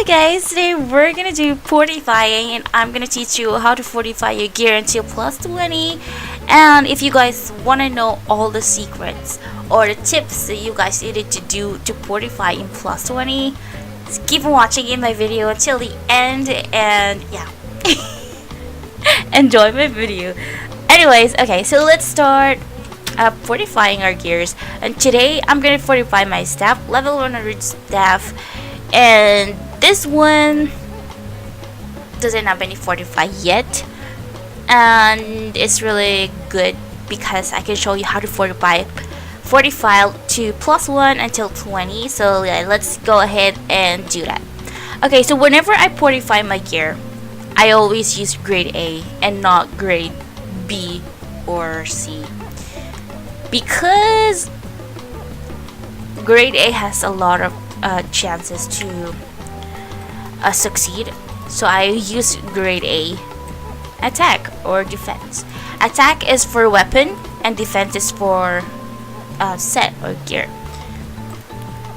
guys, today we're gonna do fortifying and I'm gonna teach you how to fortify your gear until plus 20. And if you guys wanna know all the secrets or the tips that you guys needed to do to fortify in plus 20, just keep on watching in my video until the end and yeah. Enjoy my video. Anyways, okay, so let's start fortifying our gears. And today I'm gonna fortify my staff, level 100 staff. And this one doesn't have any fortify yet, and it's really good because I can show you how to fortify to plus 1 until 20. So yeah, let's go ahead and do that. Okay, so whenever I fortify my gear, I always use grade A and not grade B or C, because grade A has a lot of chances to succeed. So I use grade A. Attack or defense. Attack is for weapon and defense is for set or gear.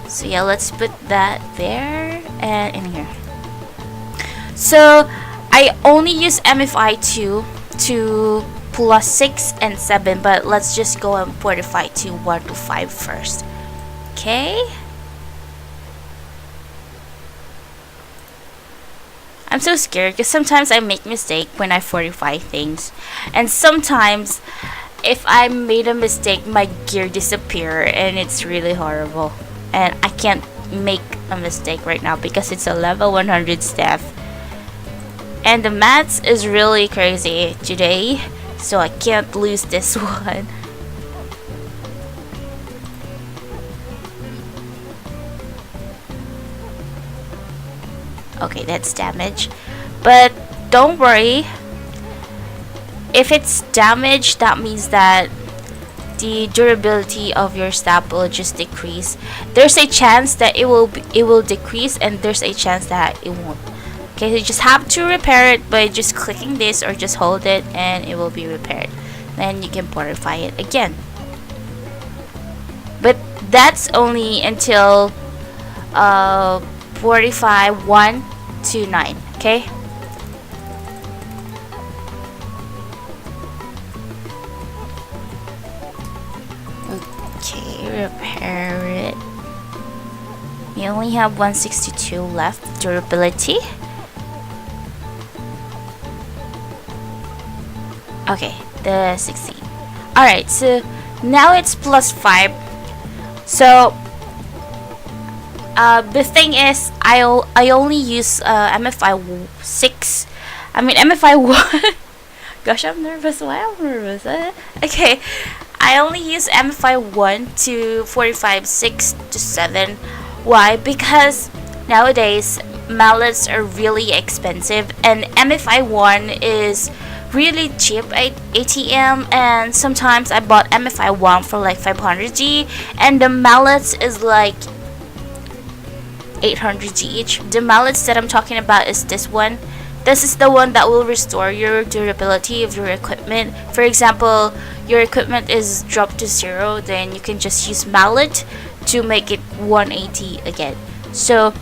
So yeah, let's put that there and in here. So I only use mfi 2 to plus 6 and 7, but let's just go and fortify to 1 to 5 first. Okay, I'm so scared because sometimes I make mistake when I fortify things, and sometimes if I made a mistake my gear disappear and it's really horrible, and I can't make a mistake right now because it's a level 100 staff and the maths is really crazy today, so I can't lose this one. Okay, that's damage, but don't worry. If it's damage, that means that the durability of your staff will just decrease. There's a chance that it will decrease, and there's a chance that it won't. Okay, so you just have to repair it by just clicking this or just hold it and it will be repaired. Then you can fortify it again. But that's only until fortify 1 to 9. Okay, repair it. We only have 162 left durability. Okay, the 16. Alright, so now it's plus 5. So the thing is, I only use mfi 6. I mean mfi 1. Gosh, I'm nervous. Why am I nervous? Okay, I only use mfi 1 to 45 6 to 7. Why? Because nowadays mallets are really expensive and mfi 1 is really cheap at ATM, and sometimes I bought mfi 1 for like 500G and the mallets is like 800G each. The mallets that I'm talking about is this one. This is the one that will restore your durability of your equipment. For example, your equipment is dropped to 0, then you can just use mallet to make it 180 again. So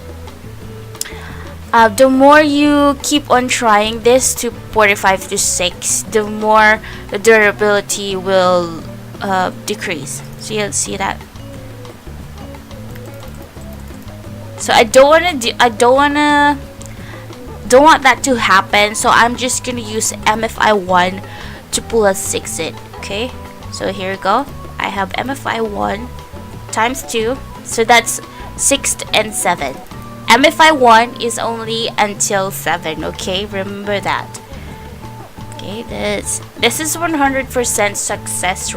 the more you keep on trying this to 45 to 6, the more the durability will decrease. So you'll see that. So I don't want that to happen, so I'm just gonna use mfi 1 to plus 6 it. Okay, so here we go. I have mfi 1 times 2, so that's 6 and 7. mfi 1 is only until 7. Okay, remember that. Okay, this is 100% success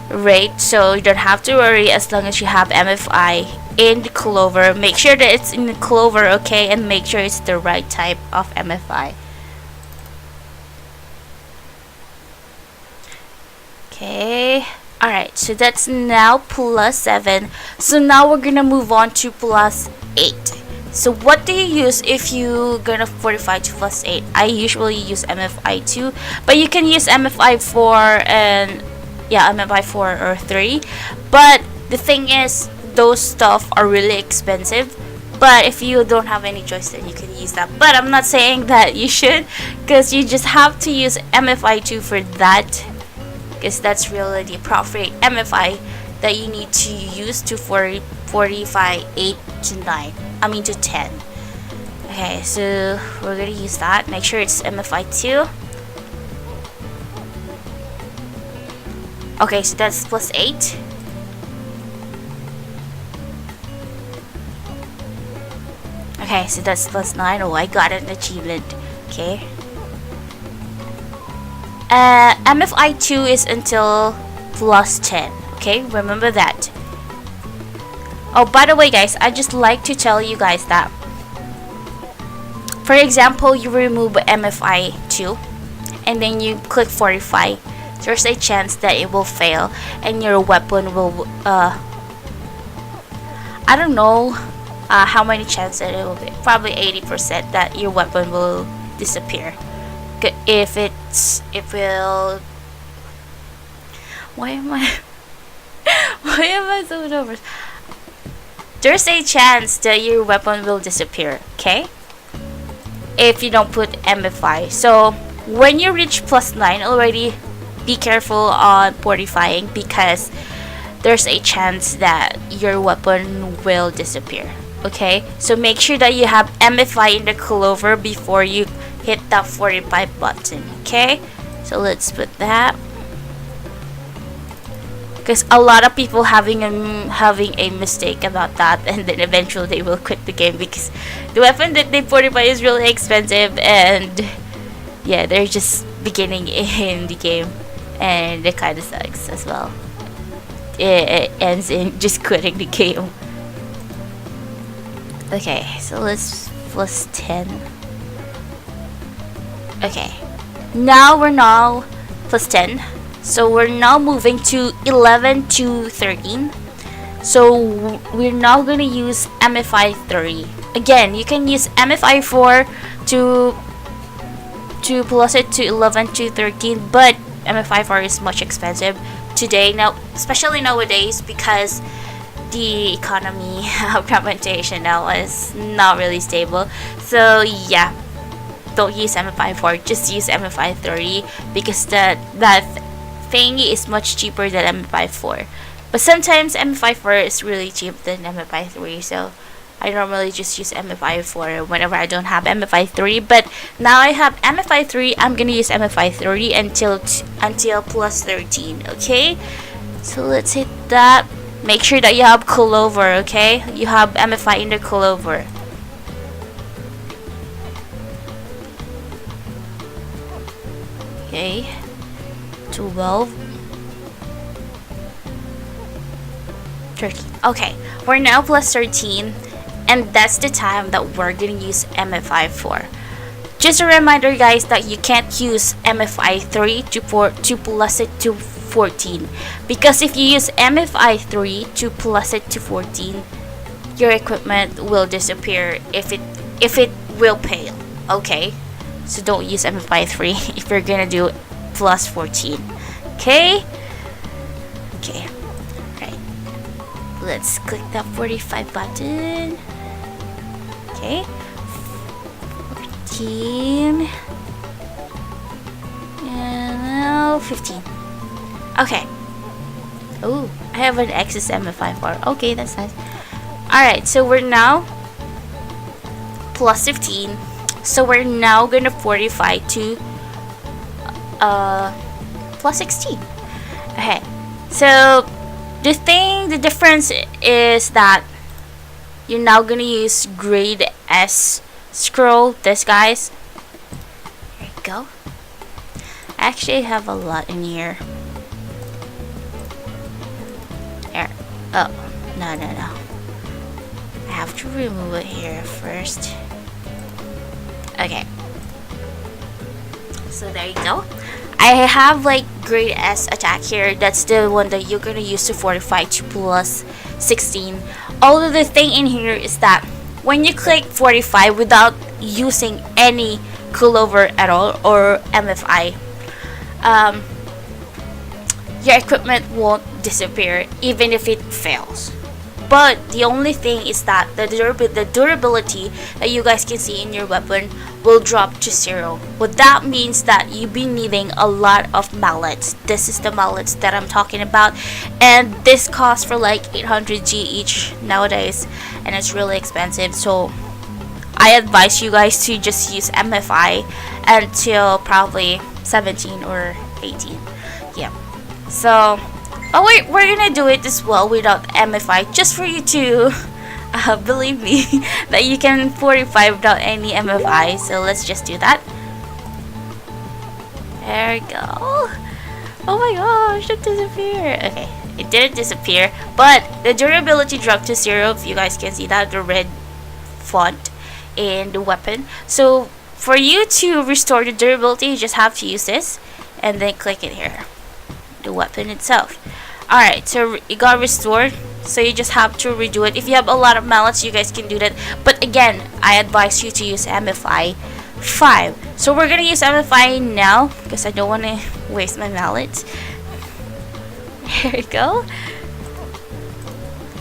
rate, so you don't have to worry as long as you have mfi in the clover. Make sure that it's in the clover, okay, and make sure it's the right type of mfi. Okay, alright, so that's now plus 7. So now we're gonna move on to plus 8. So what do you use if you gonna fortify to plus 8? I usually use mfi 2, but you can use mfi 4 and yeah, mfi 4 or 3. But the thing is, those stuff are really expensive, But if you don't have any choice, then you can use that. But I'm not saying that you should, because you just have to use MFI2 for that, because that's really the appropriate MFI that you need to use to fortify 8 to 9. I mean to 10. Okay, so we're gonna use that. Make sure it's MFI2. Okay, so that's plus 8. Okay, so that's plus 9. Oh, I got an achievement. Okay. MFI2 is until plus 10. Okay, remember that. Oh, by the way, guys, I just like to tell you guys that, for example, you remove MFI2 and then you click Fortify. There's a chance that it will fail and your weapon will I don't know how many chances it will be. Probably 80% that your weapon will disappear. If it will. Why am I so nervous? There's a chance that your weapon will disappear, okay? If you don't put MFI. So when you reach plus 9 already, be careful on fortifying, because there's a chance that your weapon will disappear. Okay, so make sure that you have MFI in the clover before you hit that 45 button. Okay, so let's put that, because a lot of people having a mistake about that, and then eventually they will quit the game because the weapon that they fortify is really expensive, and yeah, they're just beginning in the game, and it kind of sucks as well. It ends in just quitting the game. Okay, so let's plus 10. Okay, now we're plus 10. So we're now moving to 11 to 13. So we're now going to use MFI 3. Again, you can use MFI 4 to plus it to 11 to 13, but MFI 4 is much expensive today now, especially nowadays, because the economy of Grand Fantasia now is not really stable. So yeah, don't use MFI 4, just use MFI 3, because that thingy is much cheaper than MFI 4. But sometimes MFI 4 is really cheap than MFI 3, so I normally just use MFI 4 whenever I don't have MFI 3. But now I have MFI 3, I'm gonna use MFI 3 until plus 13. Okay, so let's hit that. Make sure that you have Clover. Okay, you have MFI in the Clover. Okay, 12, 13. Okay, we're now plus 13, and that's the time that we're gonna use MFI 4. Just a reminder, guys, that you can't use MFI 3 to plus it to 14, because if you use MFI 3 to plus it to 14, your equipment will disappear if it will fail. Okay, so don't use MFI 3 if you're gonna do plus 14. Okay, right, let's click that 45 button. Okay, 14, and now 15. Okay. Oh, I have an excess MFI 4. Okay, that's nice. Alright, so we're now plus 15. So we're now gonna fortify to plus 16. Okay. So the difference is that you're now gonna use grade S scroll. This, guys. There you go. I actually have a lot in here. There. Oh, no. I have to remove it here first. Okay. So there you go. I have like grade S attack here. That's the one that you're gonna use to fortify to plus 16. Although the thing in here is that when you click fortify without using any Clover at all or MFI, your equipment won't disappear even if it fails. but the only thing is that the durability that you guys can see in your weapon will drop to 0. What that means that you'll be needing a lot of mallets. This is the mallets that I'm talking about, and this costs for like 800G each nowadays, and it's really expensive. So I advise you guys to just use MFI until probably 17 or 18. Yeah. So, oh wait, we're gonna do it as well without MFI, just for you to believe me that you can fortify without any MFI. So let's just do that. There we go. Oh my gosh, it disappeared. Okay, it didn't disappear, but the durability dropped to 0. If you guys can see that, the red font in the weapon. So for you to restore the durability, you just have to use this and then click it here, the weapon itself. Alright, so it got restored, so you just have to redo it. If you have a lot of mallets, you guys can do that, but again, I advise you to use MFI 5. So we're gonna use MFI now because I don't want to waste my mallets. Here we go,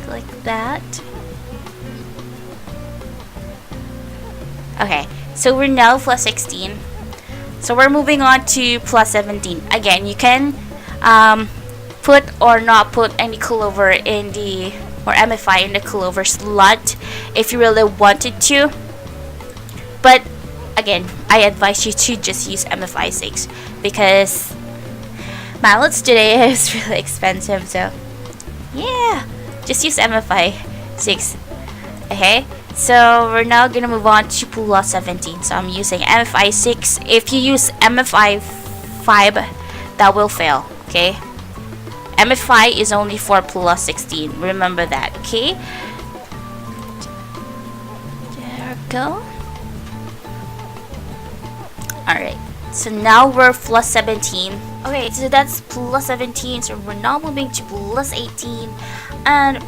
like that. Okay, so we're now plus 16. So we're moving on to plus 17. Again, you can put or not put any clover in the, or MFI in the clover slot if you really wanted to. But again, I advise you to just use MFI 6 because mallets today is really expensive. So yeah, just use MFI 6. Okay, so we're now gonna move on to plus 17. So I'm using MFI 6. If you use MFI 5, that will fail. Okay, MFI is only for plus 16. Remember that. Okay, there we go. Alright, so now we're plus 17. Okay, so that's plus 17. So we're now moving to plus 18, and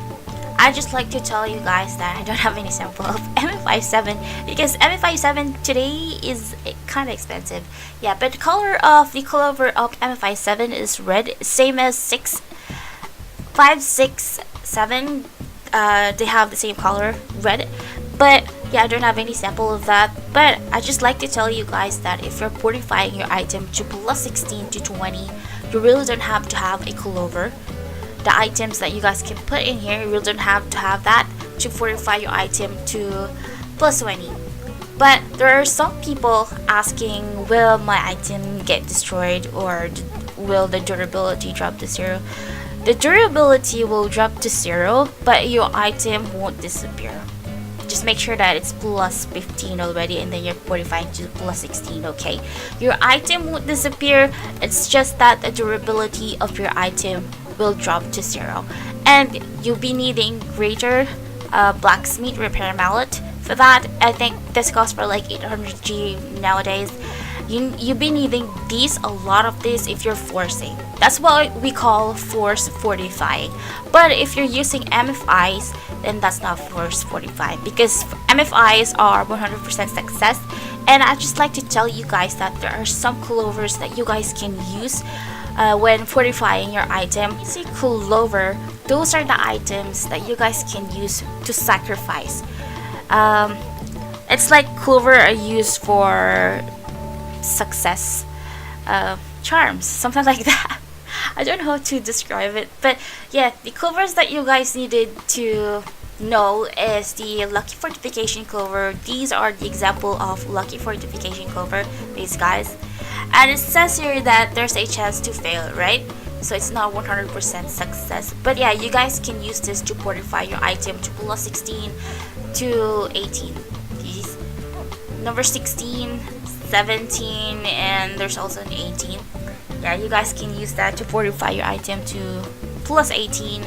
I just like to tell you guys that I don't have any sample of MFI 7 because MFI 7 today is kind of expensive. Yeah, but the color of the clover of MFI 7 is red, same as 6, 5, 6, 7. They have the same color, red. But yeah, I don't have any sample of that. But I just like to tell you guys that if you're fortifying your item to plus 16 to 20, you really don't have to have a clover. The items that you guys can put in here, you really don't have to have that to fortify your item to plus 20. But there are some people asking, will my item get destroyed or will the durability drop to 0? The durability will drop to 0, but your item won't disappear. Just make sure that it's plus 15 already and then you're fortifying to plus 16, okay? Your item won't disappear, it's just that the durability of your item will drop to 0. And you'll be needing greater blacksmith repair mallet. For that, I think this costs for like 800G nowadays. You'll be needing these, a lot of this if you're forcing. That's what we call force fortifying. But if you're using MFIs, then that's not force fortifying because MFIs are 100% success. And I just like to tell you guys that there are some clovers that you guys can use when fortifying your item. You see clover, those are the items that you guys can use to sacrifice. It's like clover are used for success charms, something like that. I don't know how to describe it, but yeah, the clovers that you guys needed to know is the lucky fortification clover. These are the example of lucky fortification clover, these guys. And it says here that there's a chance to fail, right? So it's not 100% success. But yeah, you guys can use this to fortify your item to plus 16 to 18. These number 16, 17, and there's also an 18. Yeah, you guys can use that to fortify your item to plus 18.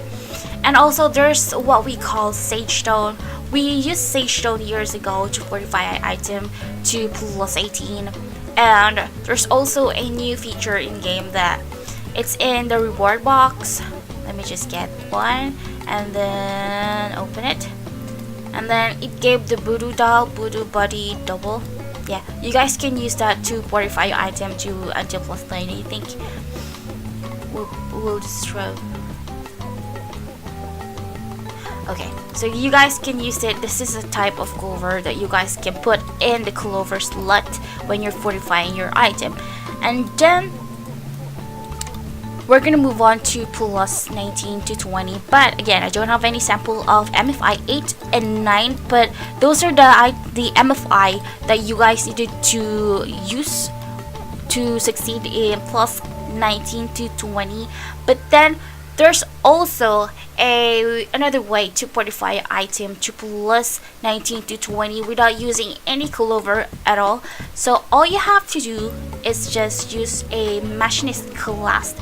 And also there's what we call sage stone. We used sage stone years ago to fortify an item to plus 18. And there's also a new feature in game that it's in the reward box. Let me just get one and then open it. And then it gave the voodoo doll, voodoo body double. Yeah, you guys can use that to fortify your item to until plus 90. I think we'll destroy. Okay, so you guys can use it. This is a type of clover that you guys can put in the clover slot when you're fortifying your item. And then we're gonna move on to plus 19 to 20. But again, I don't have any sample of MFI 8 and 9, but those are the MFI that you guys needed to use to succeed in plus 19 to 20. But then there's also another way to fortify an item to plus 19 to 20 without using any clover at all. So all you have to do is just use a machinist class,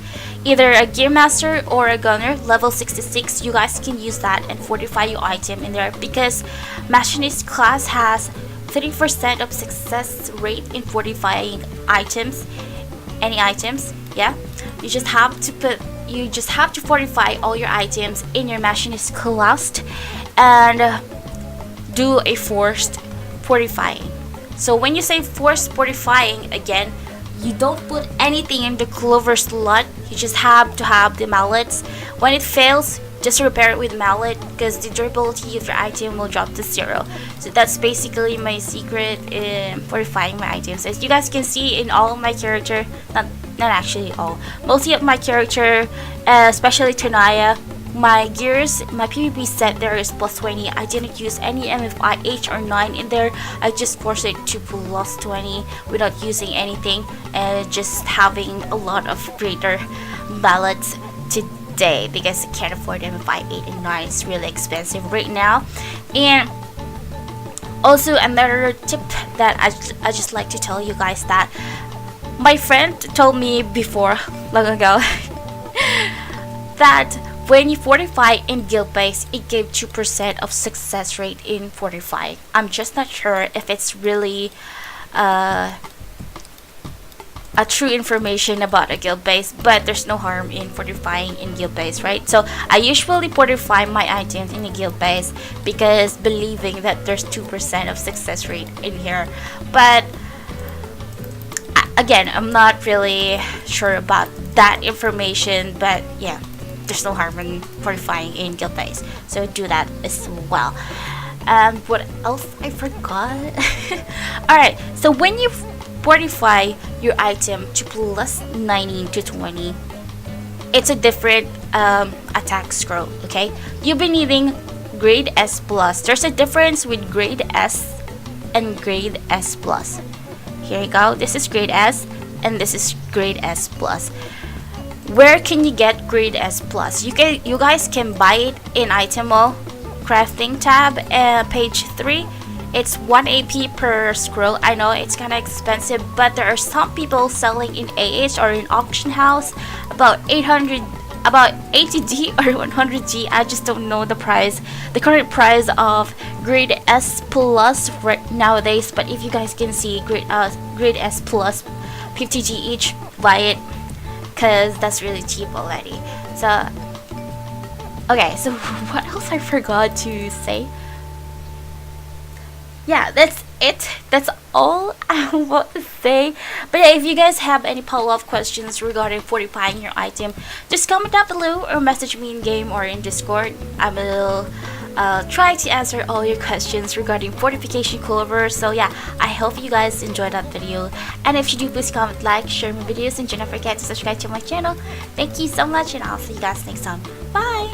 either a gear master or a gunner level 66. You guys can use that and fortify your item in there, because machinist class has 30% of success rate in fortifying items, any items. Yeah, you just have to fortify all your items in your machinist class and do a forced fortifying. So when you say forced fortifying, again, you don't put anything in the clover slot. You just have to have the mallets. When it fails, just repair it with mallet, because the durability of your item will drop to 0. So that's basically my secret in fortifying my items. As you guys can see in all of my character, not actually all, mostly of my character, especially Tonaya, my gears, my PvP set there is plus 20. I didn't use any MFI 8 or 9 in there. I just forced it to plus 20 without using anything, and just having a lot of greater mallets today, because I can't afford MFI 8 and 9. It's really expensive right now. And also another tip that I just like to tell you guys, that my friend told me before, long ago, that when you fortify in guild base, it gave 2% of success rate in fortifying. I'm just not sure if it's really a true information about a guild base, but there's no harm in fortifying in guild base, right? So I usually fortify my items in a guild base, because believing that there's 2% of success rate in here. But again, I'm not really sure about that information, but yeah, there's no harm in fortifying in guild base, so do that as well. What else I forgot? Alright, so when you fortify your item to plus 19 to 20, it's a different attack scroll. Okay, you'll be needing grade S plus. There's a difference with grade S and grade S plus. Here you go, this is grade S and this is grade S plus. Where can you get grade S plus? You guys can buy it in Itemo crafting tab, page 3. It's 1 AP per scroll. I know it's kind of expensive, but there are some people selling in AH or in auction house about 80G or 100G. I just don't know the price, the current price of grade S plus right nowadays. But if you guys can see grade S plus 50G each, buy it, because that's really cheap already. So okay, so what else I forgot to say? Yeah, that's it. That's all I want to say. But yeah, if you guys have any follow-up questions regarding fortifying your item, just comment down below or message me in game or in Discord. I will try to answer all your questions regarding fortification clover. So yeah, I hope you guys enjoyed that video, and if you do, please comment, like, share my videos, and do not forget to subscribe to my channel. Thank you so much, and I'll see you guys next time. Bye.